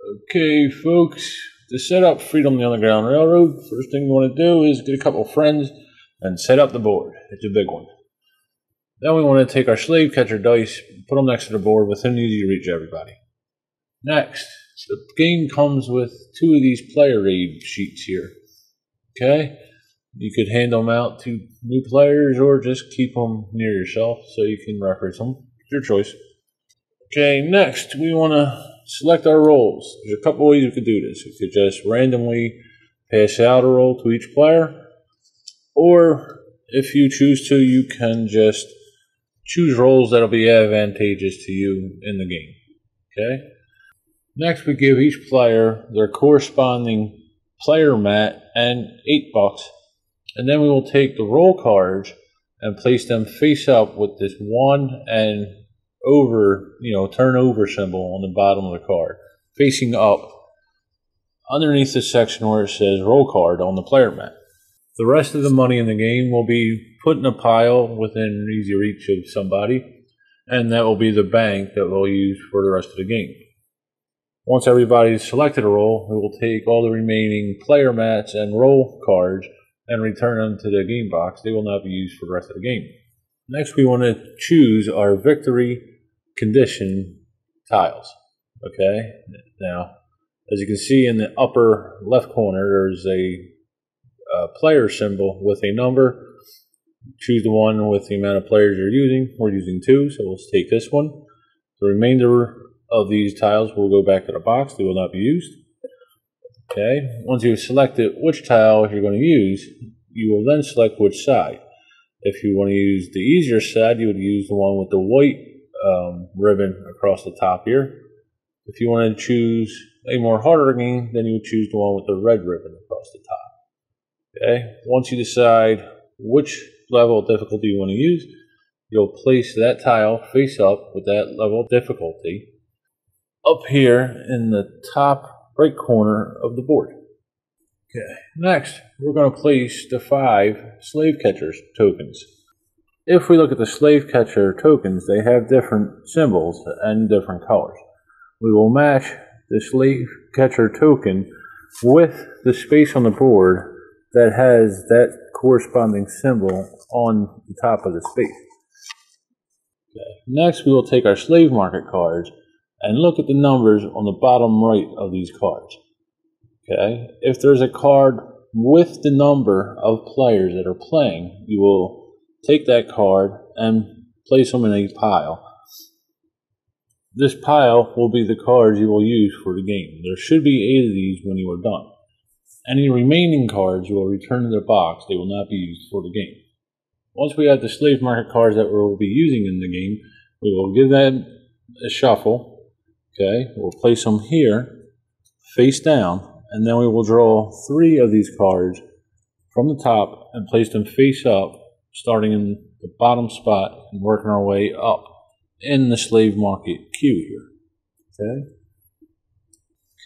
Okay, folks, to set up Freedom the Underground Railroad, first thing you want to do is get a couple of friends and set up the board. It's a big one. Then we want to take our slave catcher dice, put them next to the board within easy reach of everybody. Next, the game comes with two of these player aid sheets here. Okay? You could hand them out to new players or just keep them near yourself so you can reference them. It's your choice. Okay, next we want to select our roles. There's a couple ways you could do this. You could just randomly pass out a role to each player, or if you choose to, you can just choose roles that'll be advantageous to you in the game. Okay? Next, we give each player their corresponding player mat and $8, and then we will take the role cards and place them face up with this 1 and over, turn over symbol on the bottom of the card, facing up underneath the section where it says roll card on the player mat. The rest of the money in the game will be put in a pile within easy reach of somebody, and that will be the bank that we'll use for the rest of the game. Once everybody's selected a role, we will take all the remaining player mats and roll cards and return them to the game box. They will not be used for the rest of the game. Next, we want to choose our victory condition tiles. Okay, now as you can see in the upper left corner, there's a player symbol with a number. Choose the one with the amount of players you're using. We're using 2, so we'll take this one. The remainder of these tiles will go back to the box. They will not be used. Okay, once you've selected which tile you're going to use, you will then select which side. If you want to use the easier side, you would use the one with the white ribbon across the top here. If you want to choose a more harder game, then you would choose the one with the red ribbon across the top. Okay, once you decide which level of difficulty you want to use, you'll place that tile face up with that level of difficulty up here in the top right corner of the board. Okay, next we're going to place the 5 slave catchers tokens. If we look at the slave catcher tokens, they have different symbols and different colors. We will match the slave catcher token with the space on the board that has that corresponding symbol on the top of the space. Okay. Next, we will take our slave market cards and look at the numbers on the bottom right of these cards. Okay, if there's a card with the number of players that are playing, you will take that card and place them in a pile. This pile will be the cards you will use for the game. There should be 8 of these when you are done. Any remaining cards you will return to the box. They will not be used for the game. Once we have the slave market cards that we will be using in the game, we will give them a shuffle. Okay, we'll place them here, face down, and then we will draw 3 of these cards from the top and place them face up, starting in the bottom spot and working our way up in the slave market queue here. Okay.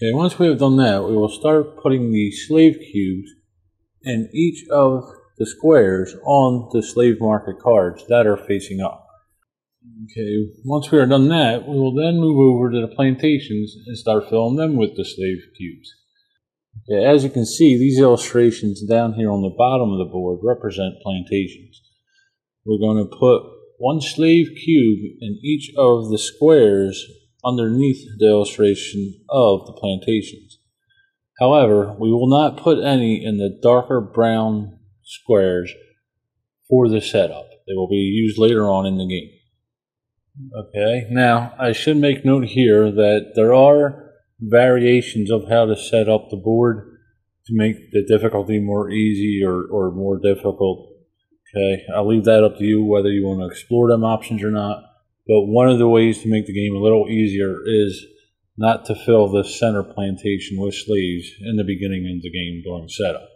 Okay, once we have done that, we will start putting the slave cubes in each of the squares on the slave market cards that are facing up. Okay, once we are done that, we will then move over to the plantations and start filling them with the slave cubes. Okay, as you can see, these illustrations down here on the bottom of the board represent plantations. We're going to put 1 slave cube in each of the squares underneath the illustration of the plantations. However, we will not put any in the darker brown squares for the setup. They will be used later on in the game. Okay, now I should make note here that there are variations of how to set up the board to make the difficulty more easy or more difficult. Okay, I'll leave that up to you whether you want to explore them options or not. But one of the ways to make the game a little easier is not to fill the center plantation with slaves in the beginning of the game during setup.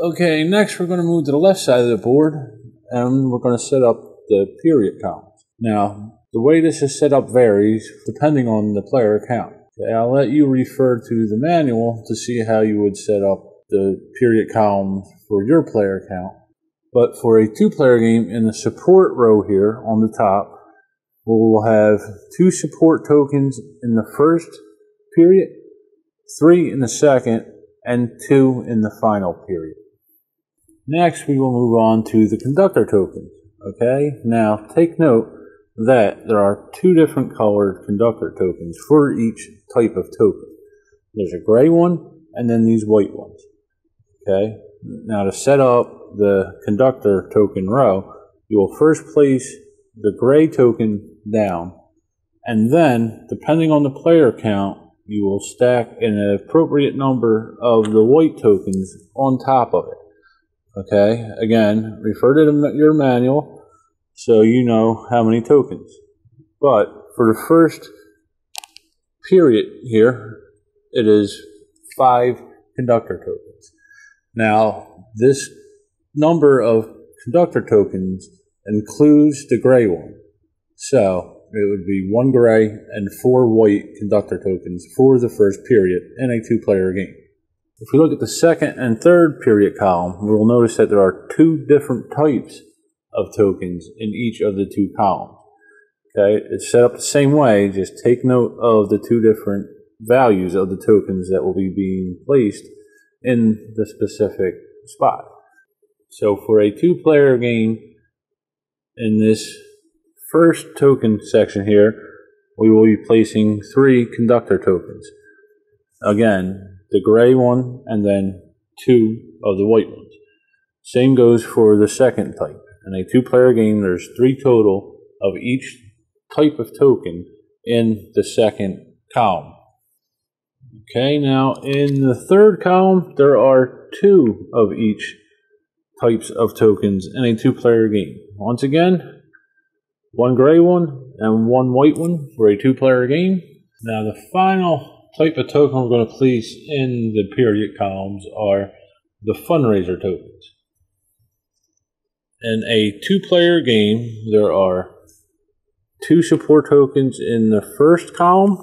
Okay, next we're going to move to the left side of the board and we're going to set up the period columns. Now, the way this is set up varies depending on the player account. Okay, I'll let you refer to the manual to see how you would set up the period columns for your player account. But for a 2-player game, in the support row here on the top, we will have 2 support tokens in the first period 3 in the second, and 2 in the final period. Next, we will move on to the conductor tokens. Okay, now take note that there are 2 different colored conductor tokens for each type of token. There's a gray one and then these white ones. Okay, now to set up the conductor token row, you will first place the gray token down, and then, depending on the player count, you will stack an appropriate number of the white tokens on top of it. Okay, again, refer to your manual so you know how many tokens. But for the first period here, it is 5 conductor tokens. Now, this number of conductor tokens includes the gray one. So, it would be 1 gray and 4 white conductor tokens for the first period in a 2-player game. If we look at the second and third period column, we will notice that there are 2 different types of tokens in each of the 2 columns. Okay, it's set up the same way, just take note of the 2 different values of the tokens that will be being placed in the specific spot. So for a 2-player game, in this first token section here, we will be placing 3 conductor tokens. Again, the gray one and then 2 of the white ones. Same goes for the second type. In a 2-player game, there's 3 total of each type of token in the second column. Okay, now in the third column, there are 2 of each types of tokens in a 2-player game. Once again, 1 gray one and 1 white one for a 2-player game. Now the final type of token we're going to place in the period columns are the fundraiser tokens. In a 2-player game, there are 2 support tokens in the first column,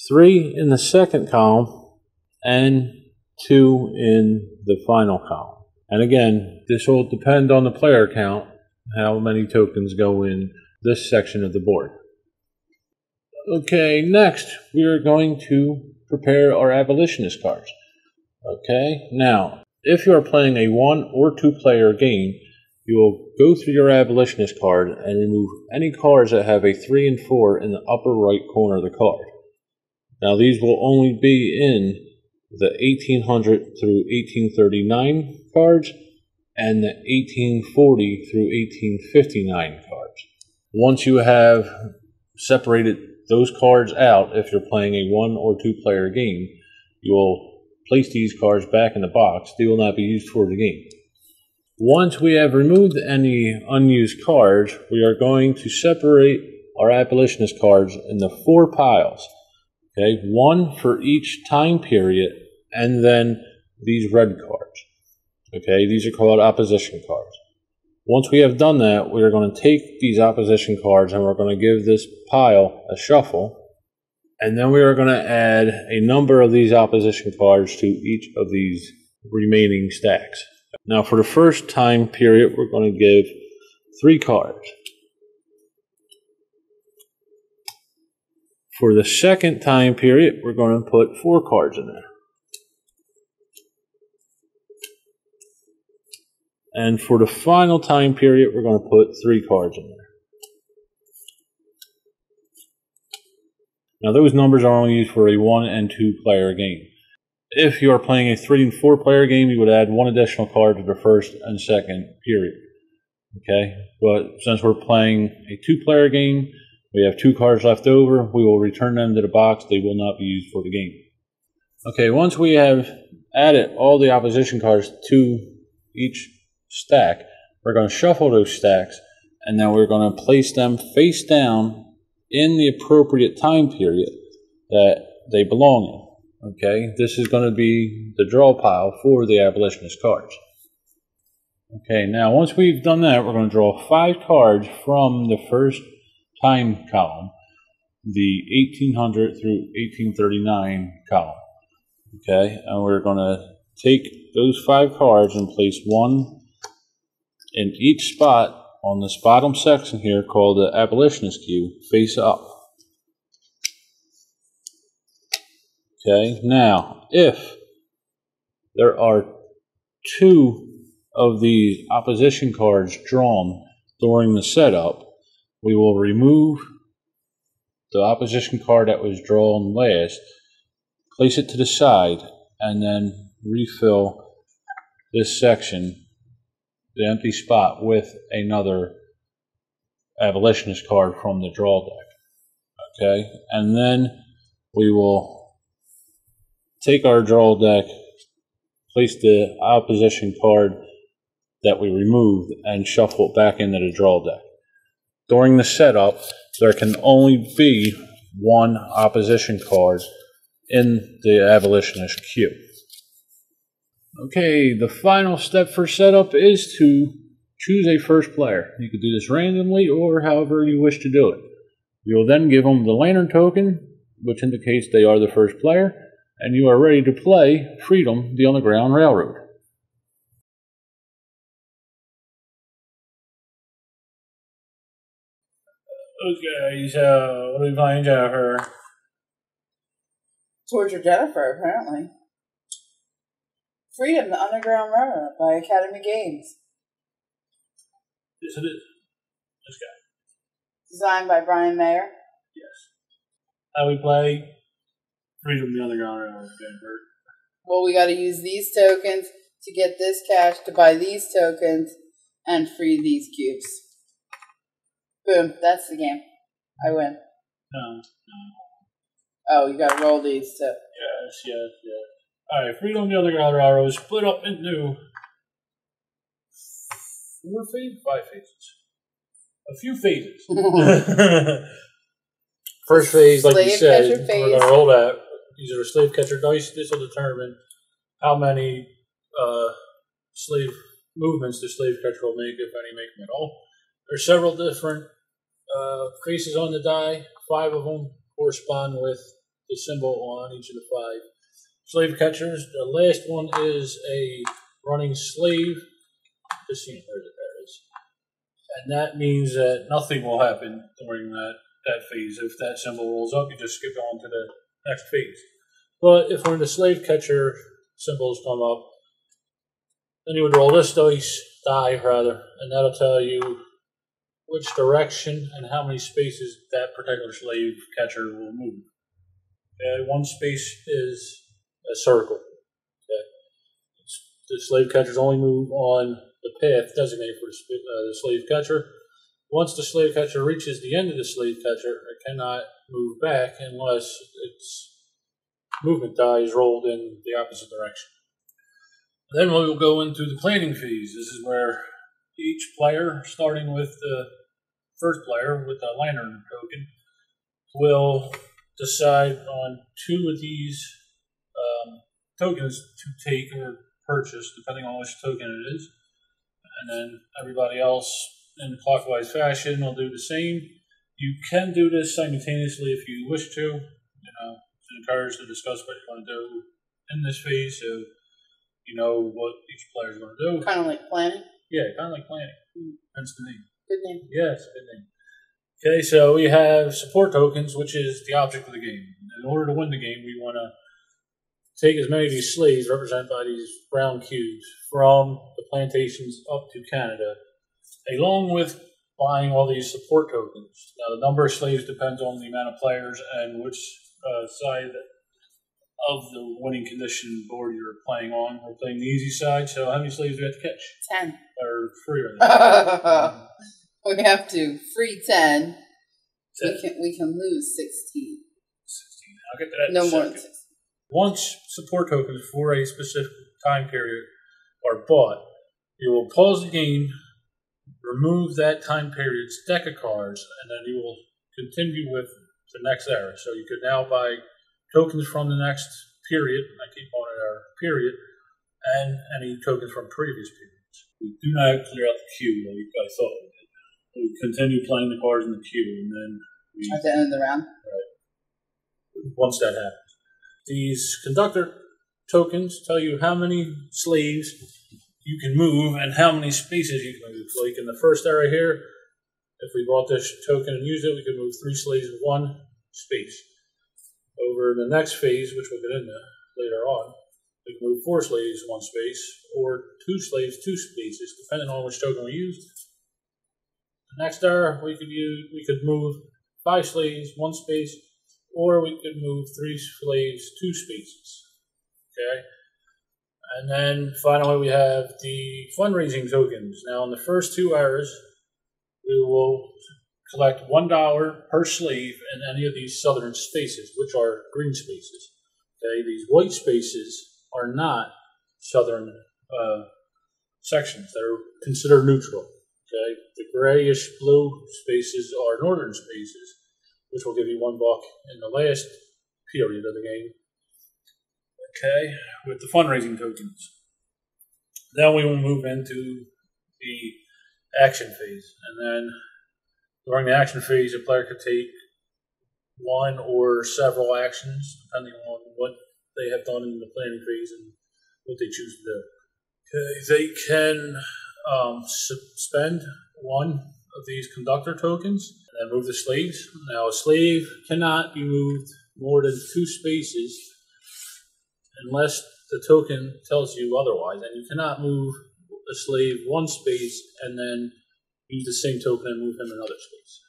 3 in the second column, and 2 in the final column. And again, this will depend on the player count, how many tokens go in this section of the board. Okay, next we are going to prepare our abolitionist cards. Okay, now if you are playing a 1 or 2-player game, you will go through your abolitionist card and remove any cards that have a 3 and 4 in the upper right corner of the card. Now these will only be in the 1800 through 1839 cards and the 1840 through 1859 cards. Once you have separated those cards out, if you're playing a 1 or 2-player game, you will place these cards back in the box. They will not be used for the game. Once we have removed any unused cards, we are going to separate our abolitionist cards into 4 piles. Okay, 1 for each time period, and then these red cards. Okay, these are called opposition cards. Once we have done that, we are going to take these opposition cards and we're going to give this pile a shuffle. And then we are going to add a number of these opposition cards to each of these remaining stacks. Now for the first time period, we're going to give 3 cards. For the second time period, we're going to put 4 cards in there. And for the final time period, we're going to put 3 cards in there. Now those numbers are only used for a 1 and 2-player game. If you are playing a 3 and 4-player game, you would add 1 additional card to the first and second period. Okay, but since we're playing a 2-player game, we have 2 cards left over. We will return them to the box. They will not be used for the game. Okay, once we have added all the opposition cards to each stack, we're going to shuffle those stacks, and then we're going to place them face down in the appropriate time period that they belong in. Okay, this is going to be the draw pile for the abolitionist cards. Okay, now once we've done that, we're going to draw 5 cards from the first time column, the 1800 through 1839 column. Okay, and we're going to take those 5 cards and place 1 in each spot on this bottom section here called the abolitionist queue, face up. Okay, now if there are 2 of the opposition cards drawn during the setup, we will remove the opposition card that was drawn last, place it to the side, and then refill this section, the empty spot, with another abolitionist card from the draw deck. Okay, and then we will take our draw deck, place the opposition card that we removed, and shuffle it back into the draw deck. During the setup, there can only be 1 opposition card in the abolitionist queue. Okay, the final step for setup is to choose a first player. You could do this randomly or however you wish to do it. You will then give them the lantern token, which indicates they are the first player, and you are ready to play Freedom, the Underground Railroad. Okay, so what are we playing, Jennifer? Torture Jennifer, apparently. Freedom, the Underground Railroad by Academy Games. Yes, it is. This guy. Designed by Brian Mayer. Yes. How we play Freedom, the Underground Railroad, Jennifer? Well, we got to use these tokens to get this cash to buy these tokens and free these cubes. Boom, that's the game. I win. No. Oh, you got to roll these too. Yes. Alright, Freedom, the Underground Railroad is split up into 4 phases? 5 phases. A few phases. First phase, like you said, we're going to roll that. These are the slave catcher dice. This will determine how many slave movements the slave catcher will make, if any, make them at all. There's several different faces on the die. 5 of them correspond with the symbol on each of the 5 slave catchers. The last one is a running slave. Just seeing where that is. And that means that nothing will happen during that phase. If that symbol rolls up, you just skip on to the next phase. But if when the slave catcher symbols come up, then you would roll this die, and that'll tell you which direction and how many spaces that particular slave catcher will move. Okay, 1 space is a circle. Okay. The slave catchers only move on the path designated for the slave catcher. Once the slave catcher reaches the end of the slave catcher, it cannot move back unless its movement die is rolled in the opposite direction. Then we will go into the planning phase. This is where each player, starting with the first player with the lantern token, will decide on 2 of these tokens to take or purchase, depending on which token it is. And then everybody else in clockwise fashion will do the same. You can do this simultaneously if you wish to. It's encouraged to discuss what you want to do in this phase, so you know what each player is going to do. Kind of like planning? Yeah, kind of like planning. That's the name. Good name. Yes, good name. Okay, so we have support tokens, which is the object of the game. In order to win the game, we want to take as many of these slaves, represented by these brown cubes, from the plantations up to Canada, along with buying all these support tokens. Now, the number of slaves depends on the amount of players and which side of the winning condition board you're playing on. We're playing the easy side, so how many slaves do we have to catch? 10. Or 3 or We have to free 10. 10. We can lose 16. 16. I'll get to that no in a more second. than 16. Once support tokens for a specific time period are bought, you will pause the game, remove that time period's deck of cards, and then you will continue with the next era. So you could now buy tokens from the next period, I keep calling it our period, and any tokens from previous periods. We do not clear out the queue like I thought we did. We continue playing the cards in the queue, and then we... At the end of the round? Right. Once that happens. These conductor tokens tell you how many slaves you can move and how many spaces you can move. Like in the first era here, if we bought this token and used it, we could move 3 slaves in 1 space. Over the next phase, which we'll get into later on, we can move 4 slaves 1 space, or 2 slaves 2 spaces, depending on which token we use. The next era, we could move 5 slaves 1 space, or we could move 3 slaves 2 spaces. Okay. And then finally we have the fundraising tokens. Now in the first 2 eras, we will collect $1 per slave in any of these southern spaces, which are green spaces. Okay, these white spaces are not southern sections. They're considered neutral. Okay, the grayish blue spaces are northern spaces, which will give you $1 in the last period of the game. Okay, with the fundraising tokens. Then we will move into the action phase. And then during the action phase, a player could take 1 or several actions, depending on what they have done in the planning phase and what they choose to do. Okay, they can spend 1 of these conductor tokens and then move the slaves. Now, a slave cannot be moved more than 2 spaces unless the token tells you otherwise, and you cannot move a slave 1 space and then use the same token and move him another space.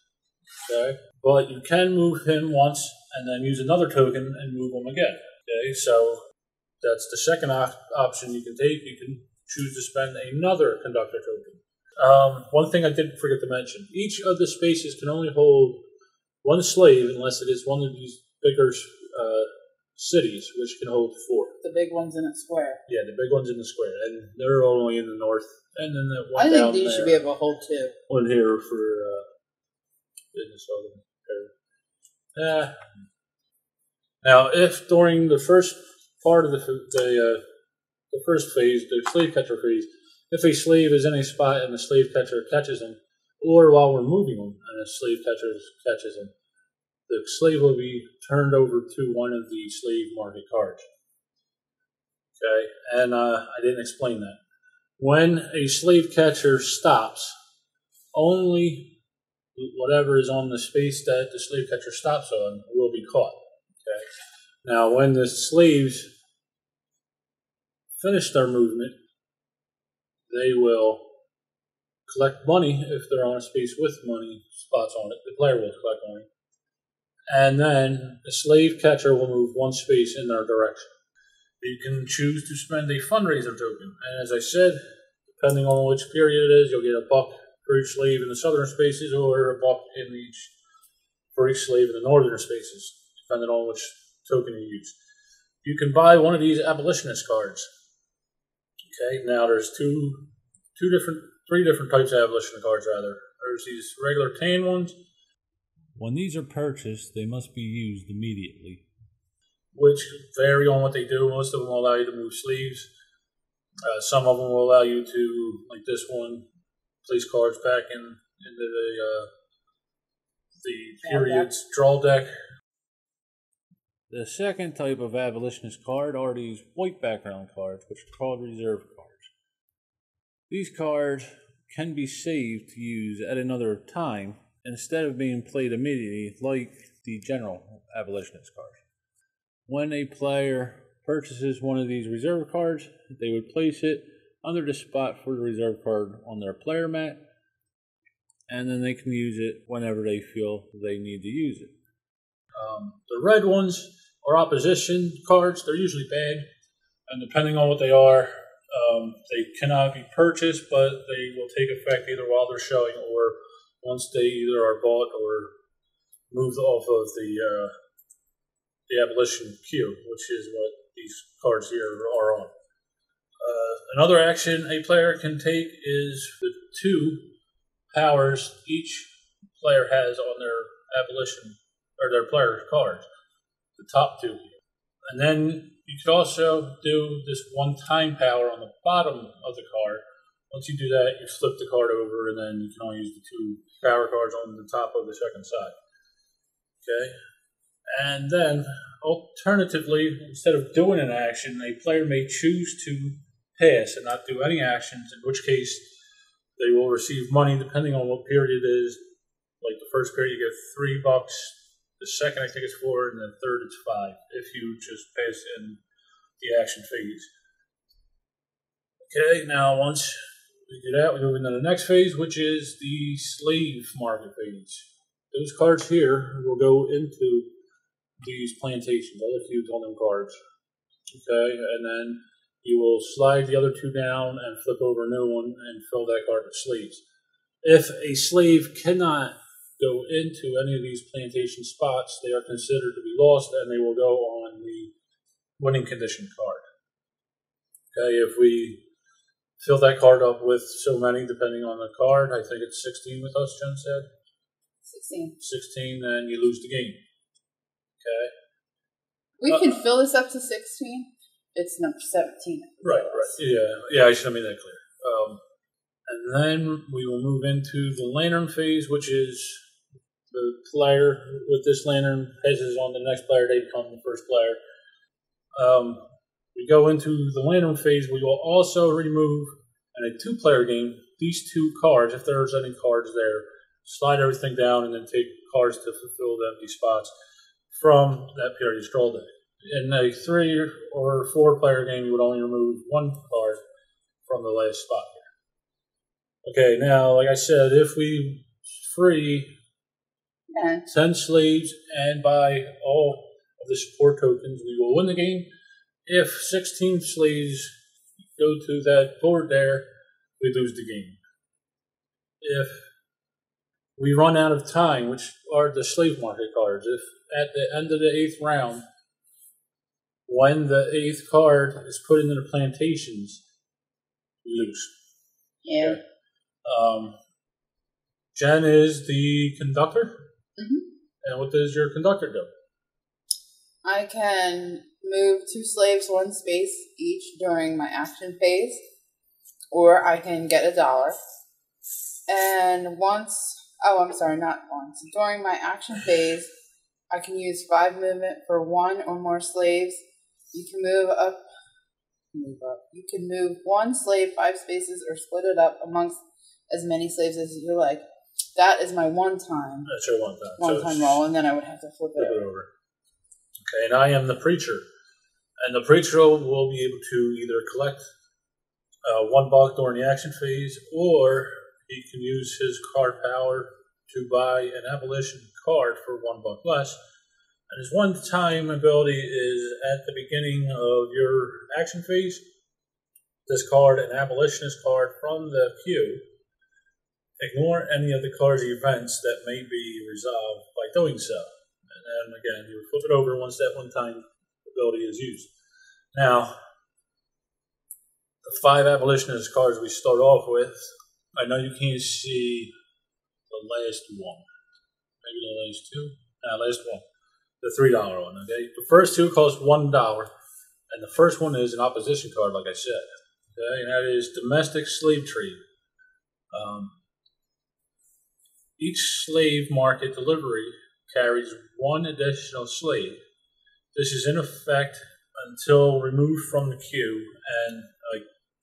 Okay, but you can move him once and then use another token and move him again. Okay, so that's the second option you can take. You can choose to spend another conductor token. One thing I did forget to mention: each of the spaces can only hold 1 slave unless it is one of these bigger cities, which can hold 4. The big ones in a square. Yeah, the big ones in the square, and they're only in the north. And then that one I down think these there, should be able to hold 2. one here for in the southern area. Now, if during the first part of the first phase, the slave catcher phase, if a slave is in a spot and the slave catcher catches him, or while we're moving him and a slave catcher catches him, the slave will be turned over to one of the slave market cards. Okay, and I didn't explain that. When a slave catcher stops, only whatever is on the space that the slave catcher stops on will be caught. Okay. Now, when the slaves finish their movement, they will collect money if they're on a space with money spots on it. The player will collect money. And then the slave catcher will move 1 space in their direction. You can choose to spend a fundraiser token. And as I said, depending on which period it is, you'll get $1 for each slave in the southern spaces, or $1 for each slave in the northern spaces, depending on which token you use. You can buy one of these abolitionist cards. Okay, now there's three different types of abolitionist cards, rather. There's these regular tan ones. When these are purchased, they must be used immediately, which vary on what they do. Most of them will allow you to move sleeves. Some of them will allow you to, like this one, place cards back into the period's draw deck. The second type of abolitionist card are these white background cards, which are called reserve cards. These cards can be saved to use at another time instead of being played immediately like the general abolitionist cards. When a player purchases one of these reserve cards, they would place it under the spot for the reserve card on their player mat, and then they can use it whenever they feel they need to use it. The red ones are opposition cards. They're usually bad, and depending on what they are, they cannot be purchased, but they will take effect either while they're showing or once they either are bought or moved off of the abolition queue, which is what these cards here are on. Another action a player can take is the 2 powers each player has on their abolition or their player cards, the top 2. And then you could also do this 1 time power on the bottom of the card. Once you do that, you flip the card over, and then you can only use the 2 power cards on the top of the second side. Okay? And then, alternatively, instead of doing an action, a player may choose to pass and not do any actions, in which case they will receive money depending on what period it is. Like the first period, you get $3. The second, I think, is 4, and the third, it's 5, if you just pass in the action phase. Okay, now once we do that, we move into the next phase, which is the slave market phase. Those cards here will go into these plantations. I'll let you on them cards. Okay, and then you will slide the other 2 down and flip over a new one and fill that card with slaves. If a slave cannot go into any of these plantation spots, they are considered to be lost, and they will go on the winning condition card. Okay, if we fill that card up with so many, depending on the card, I think it's 16 with us, Jen said? 16. 16, then you lose the game. Okay? We can fill this up to 16. It's number 17. Right. Yeah, I should have made that clear. And then we will move into the lantern phase, which is the player with this lantern passes on the next player, they become the first player. We go into the lantern phase, we will also remove, in a 2-player game, these 2 cards, if there's any cards there, slide everything down and then take cards to fulfill the empty spots from that period straw deck. In a 3 or 4-player game, you would only remove 1 card from the last spot here. Okay, now, like I said, if we free 10 slaves and buy all of the support tokens, we will win the game. If 16 slaves go to that board there, we lose the game. If we run out of time, which are the slave market cards, if at the end of the 8th round, when the 8th card is put into the plantations, we lose. Yeah. Okay. Jen is the conductor. Mm-hmm. And what does your conductor do? I can move 2 slaves 1 space each during my action phase, or I can get $1. And during my action phase, I can use 5 movement for 1 or more slaves. You can move up. You can move 1 slave 5 spaces or split it up amongst as many slaves as you like. That is my one time. That's your one time. One-time roll, and then I would have to flip it over. Okay, and I am the preacher. And the preacher will be able to either collect $1 during the action phase, or he can use his card power to buy an abolition card for $1 less. And his one-time ability is at the beginning of your action phase. Discard an abolitionist card from the queue. Ignore any of the cards or events that may be resolved by doing so. And then again, you flip it over once that one-time ability is used. Now, the 5 abolitionist cards we start off with, I know you can't see the last one. Maybe the last 2? No, last one. The $3 one, okay? The first 2 cost $1, and the first one is an opposition card, like I said. Okay, and that is domestic slave trade. Each slave market delivery carries 1 additional slave. This is in effect until removed from the queue, and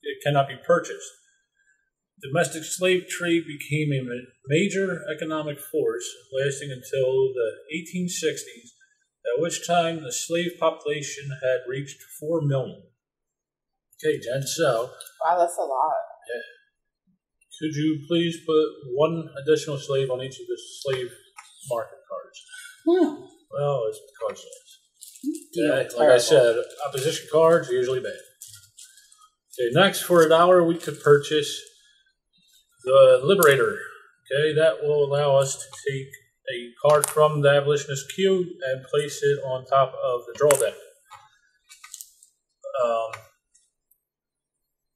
it cannot be purchased. Domestic slave trade became a major economic force lasting until the 1860s, at which time the slave population had reached 4 million. Okay, Jen, so... Wow, that's a lot. Yeah. Could you please put 1 additional slave on each of the slave market cards? Well, it's the card size. Yeah, like I said, opposition cards are usually bad. Okay, next, for $1, we could purchase the Liberator. Okay, that will allow us to take a card from the abolitionist queue and place it on top of the draw deck.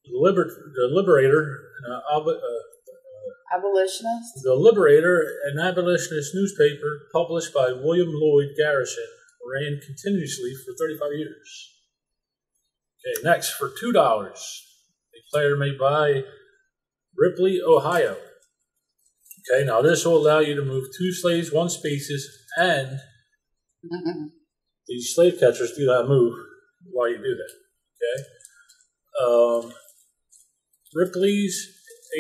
The Liberator, Abolitionist? The Liberator, an abolitionist newspaper published by William Lloyd Garrison, ran continuously for 35 years. Okay, next, for $2, a player may buy Ripley, Ohio. Okay, now this will allow you to move 2 slaves 1 spaces, and these slave catchers do not move while you do that. Okay. Ripley's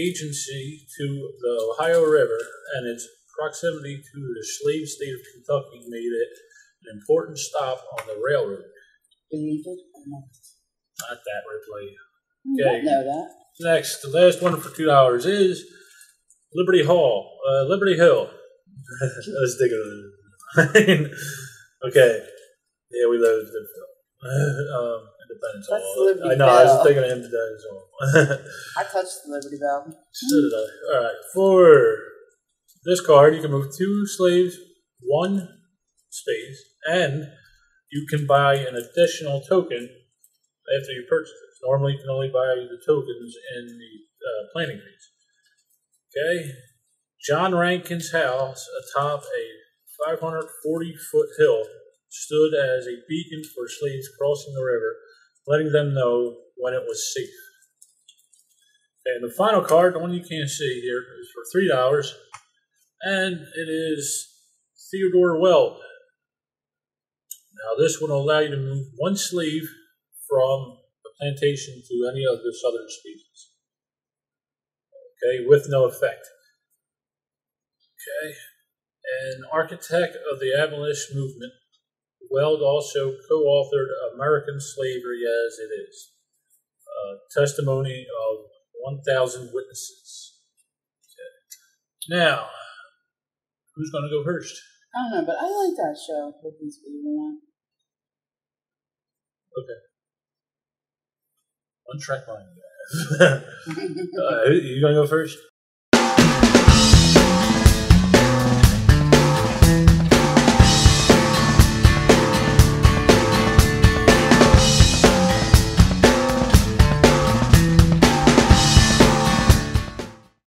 agency to the Ohio River and its proximity to the slave state of Kentucky made it an important stop on the railroad. Believe it or not. Not that, Ripley. You Okay. don't know that. Next, the last one for $2 is Liberty Hill. I was thinking of it. Okay. Yeah, we love the Independence That's Hall. Liberty I know, I was Bell. thinking of Independence Hall. I touched the Liberty Bell. So did I. Alright, for this card, you can move 2 slaves, 1 space, and you can buy an additional token after you purchase it. Normally, you can only buy the tokens in the planning phase. Okay? John Rankin's house atop a 540-foot hill stood as a beacon for slaves crossing the river, letting them know when it was safe. And the final card, the one you can't see here, is for $3, and it is Theodore Weld. Now, this one will allow you to move 1 slave from a plantation to any other southern species. Okay, with no effect. Okay, an architect of the abolition movement, Weld also co-authored American Slavery as It Is, testimony of 1,000 witnesses. Okay. Now, who's going to go first? I don't know, but I like that show. With these people. Okay. One track mind, guys. You going to go first?